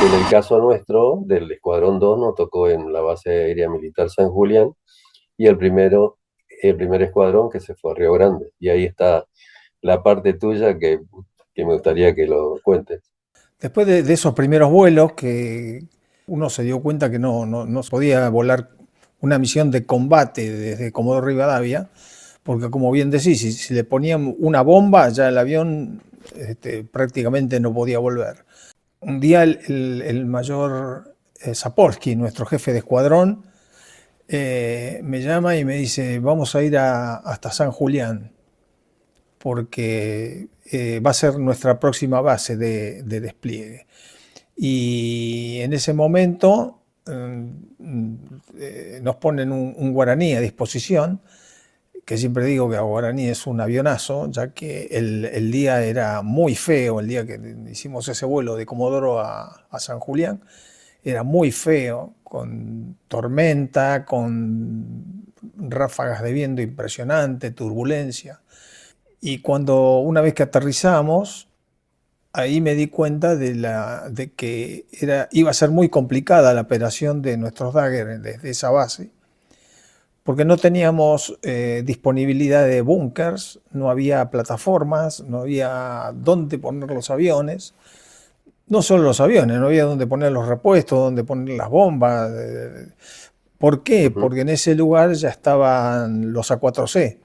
En el caso nuestro, del Escuadrón 2 nos tocó en la base aérea militar San Julián y el primer escuadrón que se fue a Río Grande. Y ahí está la parte tuya que me gustaría que lo cuentes. Después de esos primeros vuelos que uno se dio cuenta que no se podía volar una misión de combate desde Comodoro Rivadavia, porque como bien decís, si le ponían una bomba, ya el avión prácticamente no podía volver. Un día el mayor Sapolsky, nuestro jefe de escuadrón, me llama y me dice, vamos a ir hasta San Julián, porque va a ser nuestra próxima base de despliegue. Y en ese momento nos ponen un guaraní a disposición, que siempre digo que a guaraní es un avionazo, ya que el día era muy feo, el día que hicimos ese vuelo de Comodoro a San Julián, era muy feo, con tormenta, con ráfagas de viento impresionante, turbulencia. Y cuando una vez que aterrizamos, ahí me di cuenta de que iba a ser muy complicada la operación de nuestros Dagger desde esa base, porque no teníamos disponibilidad de búnkers, no había plataformas, no había dónde poner los aviones, no solo los aviones, no había dónde poner los repuestos, dónde poner las bombas. ¿Por qué? Ujú. Porque en ese lugar ya estaban los A4C,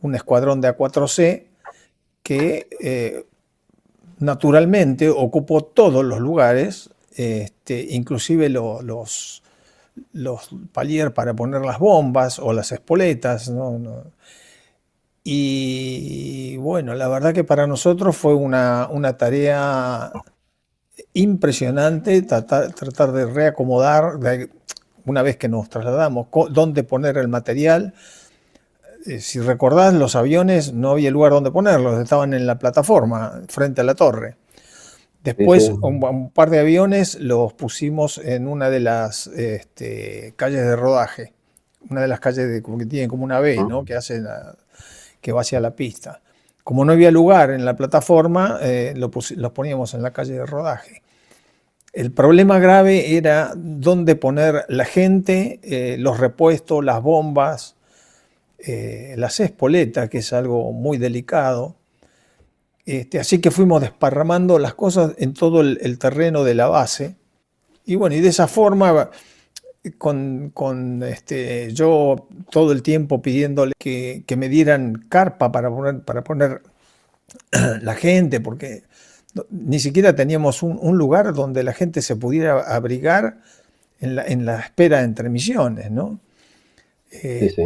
un escuadrón de A4C que naturalmente ocupó todos los lugares, inclusive los paliers para poner las bombas o las espoletas, ¿no? Y bueno, la verdad que para nosotros fue una tarea impresionante tratar de reacomodar, una vez que nos trasladamos, dónde poner el material. Si recordás, los aviones no había lugar donde ponerlos, estaban en la plataforma, frente a la torre. Sí, sí. Después, un par de aviones los pusimos en una de las calles de rodaje, una de las calles que tienen como una B, ¿no? Ujú. Que va hacia la pista. Como no había lugar en la plataforma, los poníamos en la calle de rodaje. El problema grave era dónde poner la gente, los repuestos, las bombas, las espoletas, que es algo muy delicado. Así que fuimos desparramando las cosas en todo el terreno de la base. Y bueno, y de esa forma, yo todo el tiempo pidiéndole que me dieran carpa para poner la gente, porque ni siquiera teníamos un lugar donde la gente se pudiera abrigar en la espera entre misiones, ¿no? Sí, Eh, sí.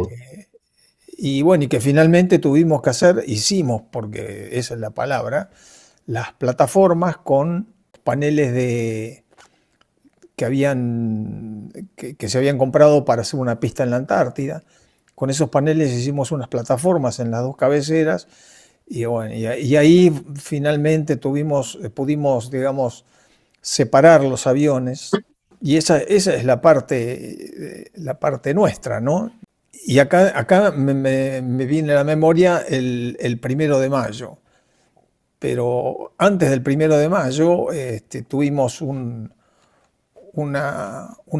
y bueno, y que finalmente tuvimos que hacer, hicimos, porque esa es la palabra, las plataformas con paneles que se habían comprado para hacer una pista en la Antártida. Con esos paneles hicimos unas plataformas en las dos cabeceras y, bueno, y ahí finalmente pudimos, digamos, separar los aviones y esa es la parte nuestra, ¿no? Y acá me viene a la memoria el 1 de mayo, pero antes del 1 de mayo tuvimos una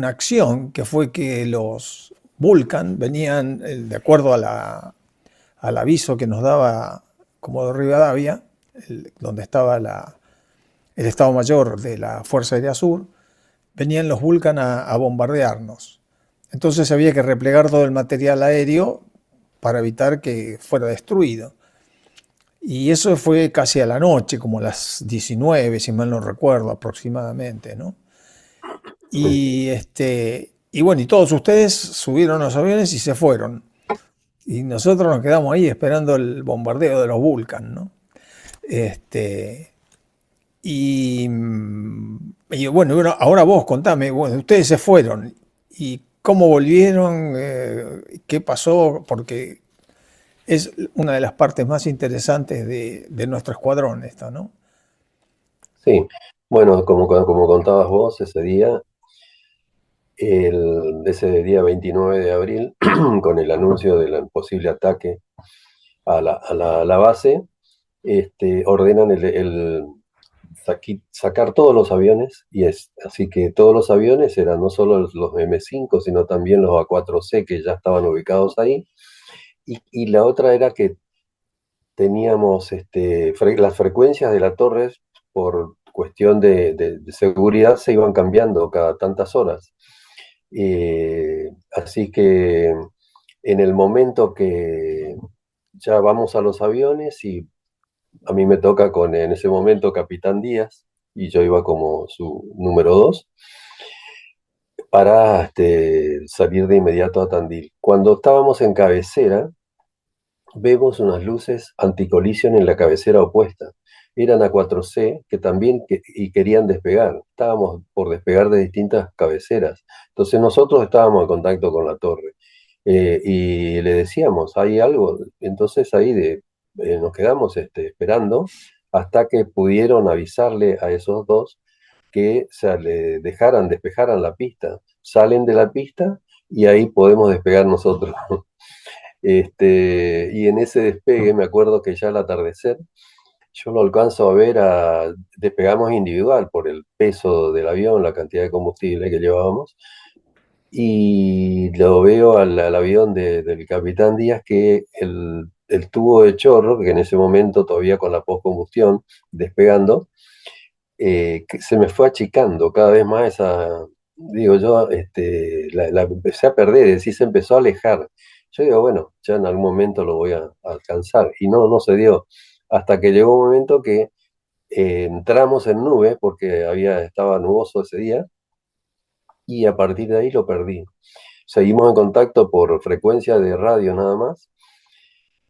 acción que fue que los Vulcan venían, de acuerdo al aviso que nos daba Comodoro Rivadavia, donde estaba el Estado Mayor de la Fuerza Aérea Sur, venían los Vulcan a bombardearnos. Entonces había que replegar todo el material aéreo para evitar que fuera destruido. Y eso fue casi a la noche, como a las 19, si mal no recuerdo, aproximadamente, ¿no? Y bueno, y todos ustedes subieron los aviones y se fueron. Y nosotros nos quedamos ahí esperando el bombardeo de los Vulcan, ¿no? Este, y bueno, ahora vos contame, bueno, ustedes se fueron y cómo volvieron, qué pasó, porque es una de las partes más interesantes de nuestro escuadrón esto, ¿no? Sí. Bueno, como contabas vos, ese día 29 de abril, con el anuncio del posible ataque a la base, ordenan sacar todos los aviones, así que todos los aviones eran no solo los M5, sino también los A4C que ya estaban ubicados ahí. Y la otra era que teníamos las frecuencias de la torre, por cuestión de seguridad, se iban cambiando cada tantas horas. Así que en el momento que ya vamos a los aviones, y a mí me toca con, en ese momento, Capitán Díaz, y yo iba como su número 2, para salir de inmediato a Tandil. Cuando estábamos en cabecera, vemos unas luces anticolisión en la cabecera opuesta. Eran A4C que también y querían despegar. Estábamos por despegar de distintas cabeceras. Entonces nosotros estábamos en contacto con la torre. Y le decíamos, ¿hay algo? Entonces ahí nos quedamos esperando hasta que pudieron avisarle a esos dos que le despejaran la pista. Salen de la pista y ahí podemos despegar nosotros. Y en ese despegue me acuerdo que ya al atardecer yo lo alcanzo a ver, despegamos individual por el peso del avión, la cantidad de combustible que llevábamos, y lo veo al avión del Capitán Díaz, que el tubo de chorro, que en ese momento todavía con la postcombustión despegando, que se me fue achicando cada vez más digo yo, la empecé a perder, es decir, se empezó a alejar. Yo digo, bueno, ya en algún momento lo voy a alcanzar, y no se dio, hasta que llegó un momento que entramos en nube, porque estaba nuboso ese día, y a partir de ahí lo perdí. Seguimos en contacto por frecuencia de radio nada más,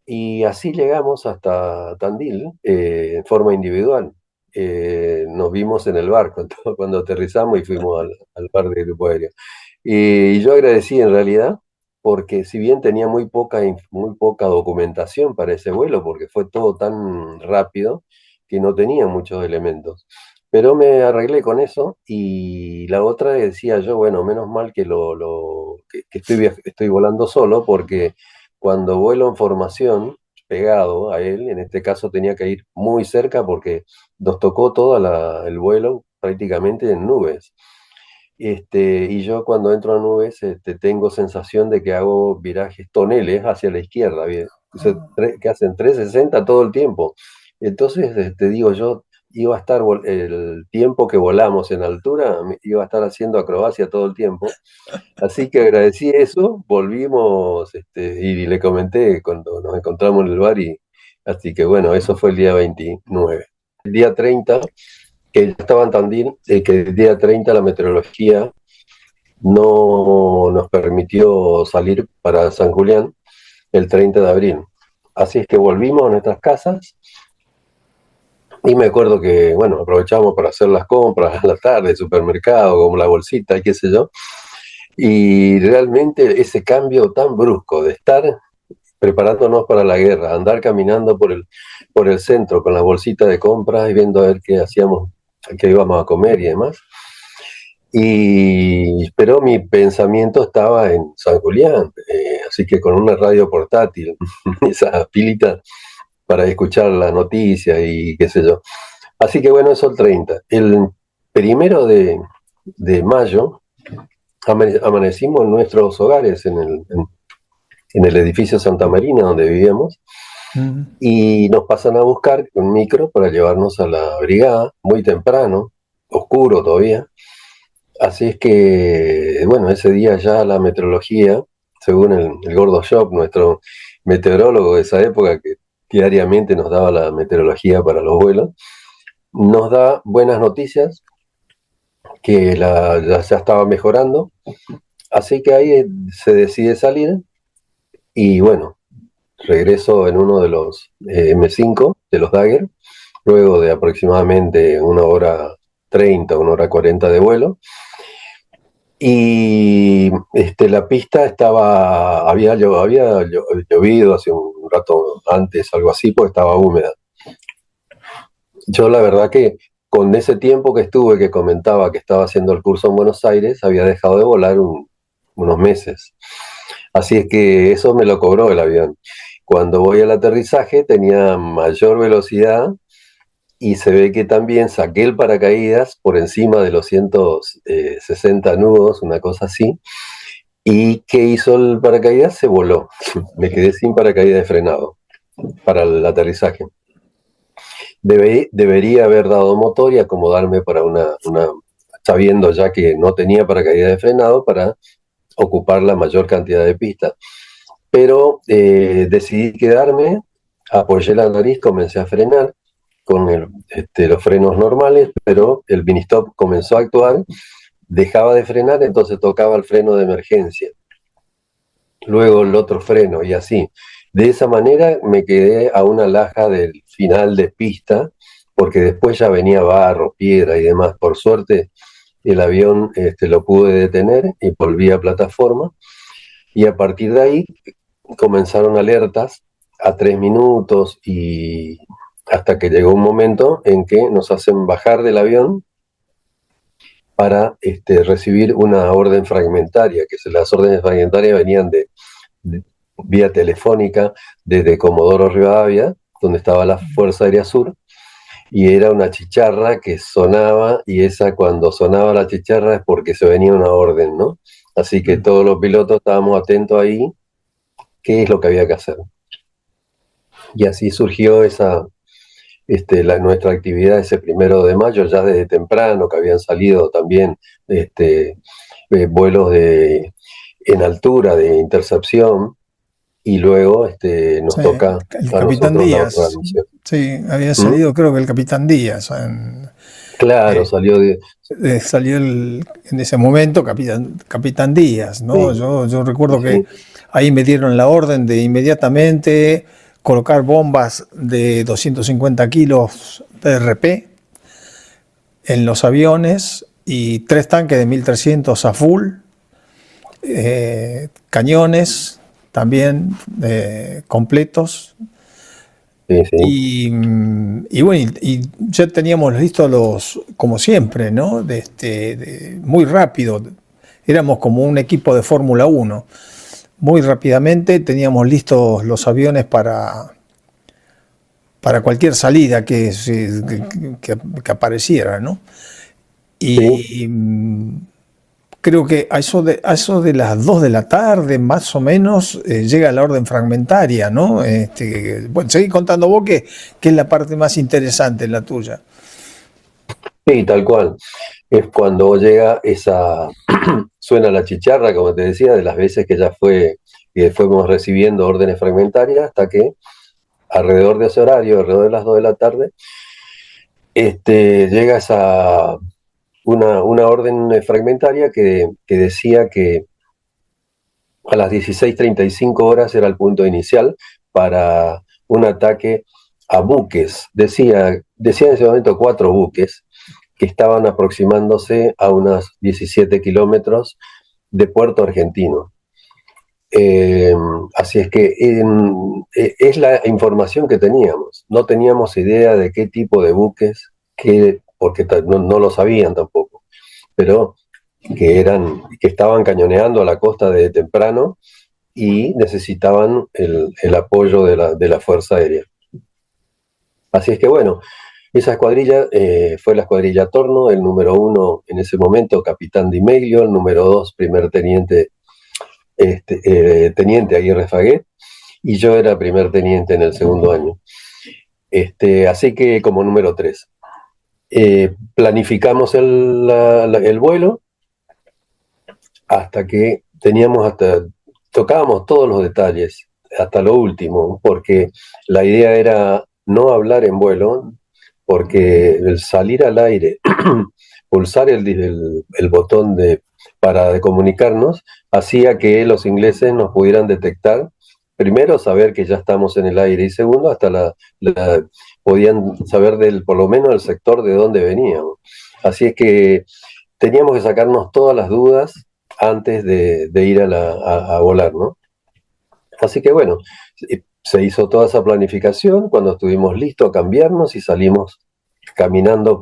y así llegamos hasta Tandil, en forma individual. Nos vimos en el barco cuando aterrizamos, y fuimos al bar del grupo aéreo. Y yo agradecí en realidad, porque si bien tenía muy poca documentación para ese vuelo, porque fue todo tan rápido que no tenía muchos elementos. Pero me arreglé con eso, y la otra decía yo, bueno, menos mal que estoy volando solo, porque cuando vuelo en formación, pegado a él, en este caso tenía que ir muy cerca, porque nos tocó todo el vuelo prácticamente en nubes. Y yo cuando entro a nubes, tengo sensación de que hago virajes toneles hacia la izquierda, ¿bien? O sea, que hacen 360 todo el tiempo. Entonces, digo yo, iba a estar el tiempo que volamos en altura, iba a estar haciendo acrobacia todo el tiempo. Así que agradecí eso, volvimos, y le comenté cuando nos encontramos en el bar, y así que bueno, eso fue el día 29. El día 30, que ya estaba en Tandil, que el día 30 la meteorología no nos permitió salir para San Julián el 30 de abril. Así es que volvimos a nuestras casas, y me acuerdo que, bueno, aprovechamos para hacer las compras a la tarde, supermercado, como la bolsita y qué sé yo. Y realmente ese cambio tan brusco de estar preparándonos para la guerra, andar caminando por el centro con la bolsita de compras y viendo a ver qué hacíamos, qué íbamos a comer y demás. Pero mi pensamiento estaba en San Julián, así que con una radio portátil, esa pilita para escuchar las noticias y qué sé yo. Así que bueno, eso el 30. El 1 de mayo amanecimos en nuestros hogares, en el edificio Santa Marina donde vivíamos, y nos pasan a buscar con un micro para llevarnos a la brigada, muy temprano, oscuro todavía. Así es que, bueno, ese día ya la meteorología, según el Gordo Shop, nuestro meteorólogo de esa época, que diariamente nos daba la meteorología para los vuelos, nos da buenas noticias, que ya estaba mejorando. Así que ahí se decide salir, y bueno, regreso en uno de los M5 de los Dagger, luego de aproximadamente 1 hora 30, 1 hora 40 de vuelo. Y la pista había llovido hace un rato antes, algo así, pues estaba húmeda. Yo la verdad que con ese tiempo que estuve, que comentaba que estaba haciendo el curso en Buenos Aires, había dejado de volar unos meses. Así es que eso me lo cobró el avión. Cuando voy al aterrizaje tenía mayor velocidad, y se ve que también saqué el paracaídas por encima de los 160 nudos, una cosa así. ¿Y qué hizo el paracaídas? Se voló. Me quedé sin paracaídas frenado para el aterrizaje. Debería haber dado motor y acomodarme para sabiendo ya que no tenía paracaídas de frenado, para ocupar la mayor cantidad de pista. Pero decidí quedarme, apoyé la nariz, comencé a frenar con los frenos normales, pero el mini stop comenzó a actuar, dejaba de frenar, entonces tocaba el freno de emergencia, luego el otro freno y así. De esa manera me quedé a una laja del final de pista, porque después ya venía barro, piedra y demás. Por suerte el avión lo pude detener y volví a plataforma, y a partir de ahí comenzaron alertas a 3 minutos, y hasta que llegó un momento en que nos hacen bajar del avión para recibir una orden fragmentaria, que las órdenes fragmentarias venían de vía telefónica desde Comodoro Rivadavia, donde estaba la Fuerza Aérea Sur, y era una chicharra que sonaba, y esa, cuando sonaba la chicharra, es porque se venía una orden, ¿no? Así que todos los pilotos estábamos atentos ahí, qué es lo que había que hacer. Y así surgió nuestra actividad ese 1 de mayo, ya desde temprano, que habían salido también vuelos en altura de intercepción, y luego nos Sí, toca el a Capitán nosotros la otra Díaz. misión. Sí, había ¿Mm? salido creo que el Capitán Díaz. Claro, salió de... Salió en ese momento Capitán Díaz, ¿no? Sí, Yo recuerdo que sí, ahí me dieron la orden de inmediatamente colocar bombas de 250 kilos PRP en los aviones y 3 tanques de 1300 a full, cañones también completos. sí, sí. Y bueno, y ya teníamos listos como siempre, ¿no? Muy rápido. Éramos como un equipo de Fórmula 1. Muy rápidamente teníamos listos los aviones para cualquier salida que apareciera, ¿no? Sí. Y creo que a eso de las 2 de la tarde, más o menos, llega la orden fragmentaria, ¿no? Bueno, seguí contando vos que es la parte más interesante, la tuya. Sí, tal cual. Es cuando llega suena la chicharra, como te decía, de las veces que fuimos recibiendo órdenes fragmentarias, hasta que alrededor de ese horario, alrededor de las 2 de la tarde, llega una orden fragmentaria que decía que a las 16:35 era el punto inicial para un ataque a buques. Decía en ese momento 4 buques que estaban aproximándose a unos 17 kilómetros de Puerto Argentino. Eh, Así es que es la información que teníamos. No teníamos idea de qué tipo de buques, porque no lo sabían tampoco, pero que estaban cañoneando a la costa de temprano y necesitaban el apoyo de la Fuerza Aérea. Así es que bueno, esa escuadrilla fue la escuadrilla Torno, el número 1 en ese momento, capitán Di Meglio, el número 2, primer teniente, teniente Aguirre Faguet, y yo era primer teniente en el segundo año. Así que como número 3. Planificamos el vuelo hasta que tocábamos todos los detalles, hasta lo último, porque la idea era no hablar en vuelo, porque el salir al aire, pulsar el botón para comunicarnos, hacía que los ingleses nos pudieran detectar. Primero, saber que ya estamos en el aire, y segundo, hasta podían saber por lo menos el sector de dónde veníamos. Así es que teníamos que sacarnos todas las dudas antes de ir a volar, ¿no? Así que bueno, se hizo toda esa planificación. Cuando estuvimos listos, a cambiarnos y salimos caminando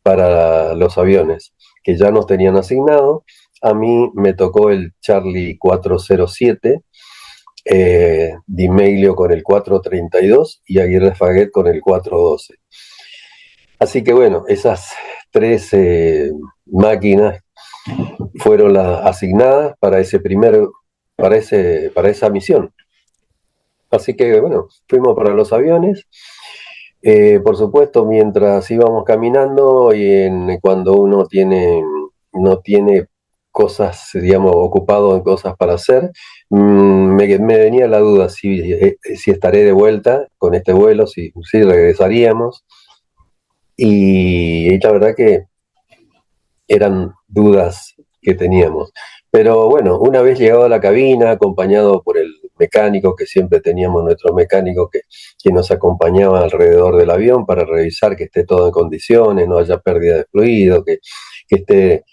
para los aviones que ya nos tenían asignado. A mí me tocó el Charlie 407, Di Meglio con el 432 y Aguirre Faguet con el 412. Así que bueno, esas 3 máquinas fueron las asignadas para para esa misión. Así que bueno, fuimos para los aviones. Por supuesto, mientras íbamos caminando cuando uno no tiene cosas, digamos, ocupado en cosas para hacer, me venía la duda si estaré de vuelta con este vuelo, si regresaríamos. Y la verdad que eran dudas que teníamos. Pero bueno, una vez llegado a la cabina, acompañado por el mecánico, que siempre teníamos nuestro mecánico que nos acompañaba alrededor del avión para revisar que esté todo en condiciones, no haya pérdida de fluido, que esté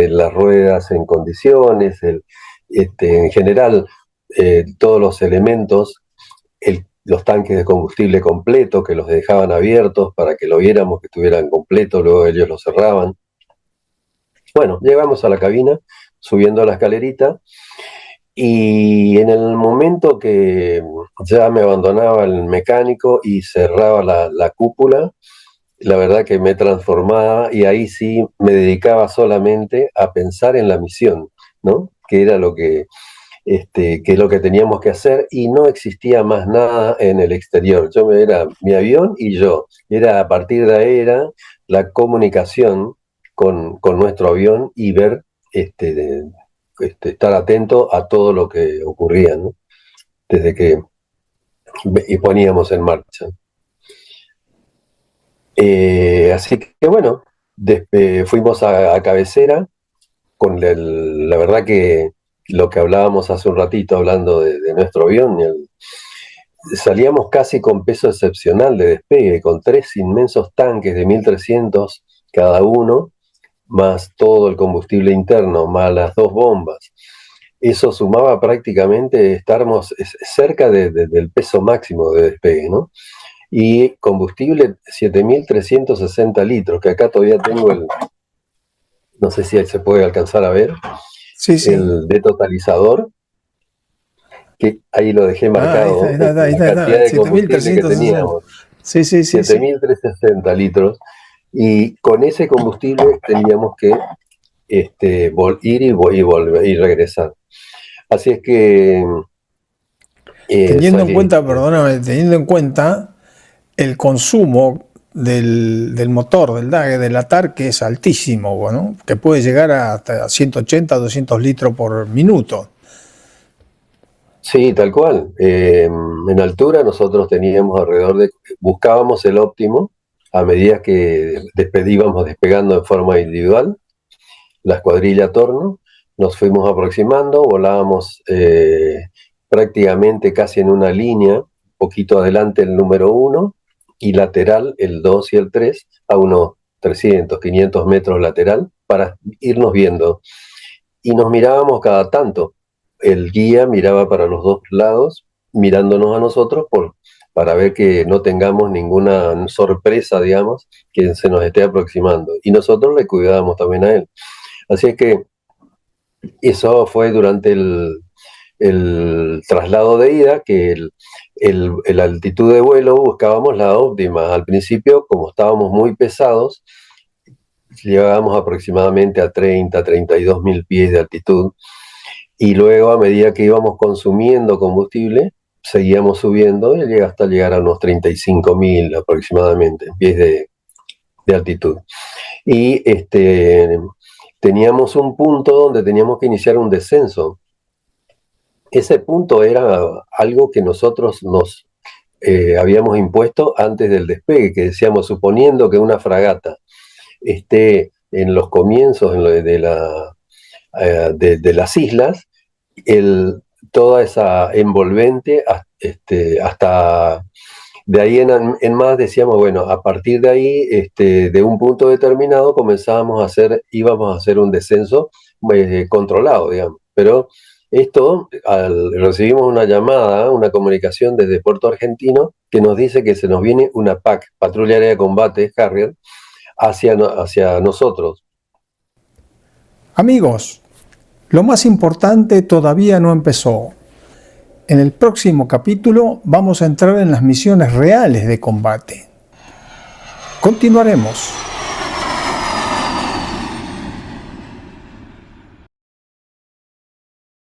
las ruedas en condiciones, en general todos los elementos, los tanques de combustible completo, que los dejaban abiertos para que lo viéramos, que estuvieran completos, luego ellos lo cerraban. Bueno, llegamos a la cabina, subiendo a la escalerita, y en el momento que ya me abandonaba el mecánico y cerraba la cúpula, la verdad que me transformaba y ahí sí me dedicaba solamente a pensar en la misión, ¿no? Que era que es lo que teníamos que hacer, y no existía más nada en el exterior. Era mi avión y yo. A partir de ahí era la comunicación con nuestro avión y ver, estar atento a todo lo que ocurría, ¿no? Desde que y poníamos en marcha. Así que bueno, fuimos a cabecera con la verdad que lo que hablábamos hace un ratito hablando de nuestro avión, salíamos casi con peso excepcional de despegue, con 3 inmensos tanques de 1300 cada uno, más todo el combustible interno, más las 2 bombas. Eso sumaba prácticamente, estábamos cerca del peso máximo de despegue, ¿no? Y combustible 7.360 litros, que acá todavía tengo no sé si se puede alcanzar a ver, Sí, sí. el detotalizador, que ahí lo dejé marcado, ahí está, la cantidad de combustible que 7.360. teníamos, Sí, sí, sí, sí. 7.360 litros, y con ese combustible teníamos que ir y volver y regresar. Así es que Teniendo en cuenta, perdóname, teniendo en cuenta el consumo del motor, del ATAR, que es altísimo, ¿no? Que puede llegar a hasta 180, 200 litros por minuto. Sí, tal cual. En altura nosotros buscábamos el óptimo a medida que íbamos despegando en forma individual, la escuadrilla Torno, nos fuimos aproximando, volábamos prácticamente casi en una línea, poquito adelante el número 1 y lateral el 2 y el 3, a unos 300, 500 metros lateral, para irnos viendo. Y nos mirábamos cada tanto. El guía miraba para los 2 lados, mirándonos a nosotros para ver que no tengamos ninguna sorpresa, digamos, que se nos esté aproximando. Y nosotros le cuidábamos también a él. Así es que eso fue durante el traslado de ida, que el altitud de vuelo buscábamos la óptima. Al principio, como estábamos muy pesados, llegábamos aproximadamente a 32 mil pies de altitud, y luego a medida que íbamos consumiendo combustible, seguíamos subiendo hasta llegar a unos 35.000 aproximadamente pies de altitud. Y teníamos un punto donde teníamos que iniciar un descenso. Ese punto era algo que nosotros nos habíamos impuesto antes del despegue, que decíamos, suponiendo que una fragata esté en los comienzos de las islas, toda esa envolvente, hasta de ahí en más decíamos, bueno, a partir de ahí, de un punto determinado, íbamos a hacer un descenso controlado, digamos. Pero recibimos una llamada, una comunicación desde Puerto Argentino, que nos dice que se nos viene una PAC, Patrulla Aérea de Combate, Harrier, hacia nosotros. Amigos, lo más importante todavía no empezó. En el próximo capítulo vamos a entrar en las misiones reales de combate. Continuaremos.